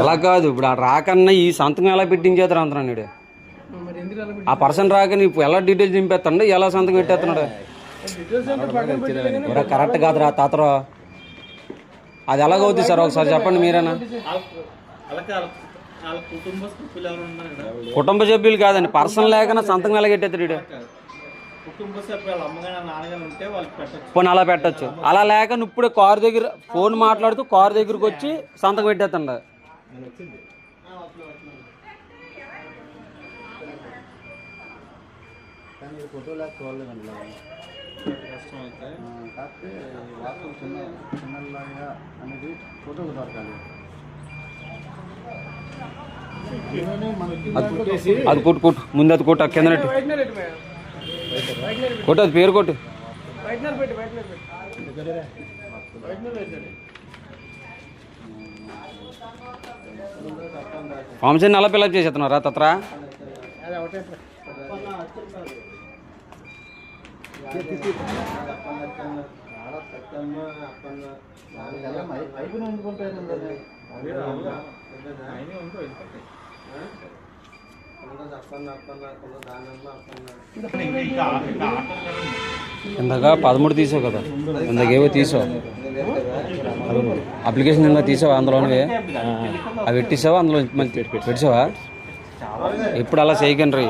అలా కాదు, ఇప్పుడు ఆ రాకన్నా ఈ సంతకం ఎలా పెట్టించేస్తారు అంటున్నాడు. ఆ పర్సన్ రాక నీకు ఎలా డీటెయిల్స్ నింపేస్తాడు, ఎలా సంతకం పెట్టేస్తున్నాడు. కరెక్ట్ కాదురా తాతరా, అది ఎలాగవుతుంది సార్ ఒకసారి చెప్పండి మీరేనా. కుటుంబ సభ్యులు కాదండి, పర్సన్ లేకన్నా సంతకం ఎలా పెట్టేస్తాడు. పోనీ అలా పెట్టచ్చు, అలా లేక ఇప్పుడు కారు దగ్గర ఫోన్ మాట్లాడుతూ కారు దగ్గరకు వచ్చి సంతకం పెట్టేస్తాడు. అది కొట్టు ముందు, అది కొట్టు కింద కొట్టు, అది పేరు కొట్టు. ఫామ్స్ అన్ని అలా ఫిల్అప్ చేసేస్తున్నారా తత్రా. ఇందాక 13 తీసావు కదా, ఇందాకేవో తీసావు అప్లికేషన్, ఇందా తీసావా అందులోనే అవి పెట్టేసావా, అందులో మళ్ళీ పెట్టేసావా. ఎప్పుడు అలా చేయకండి.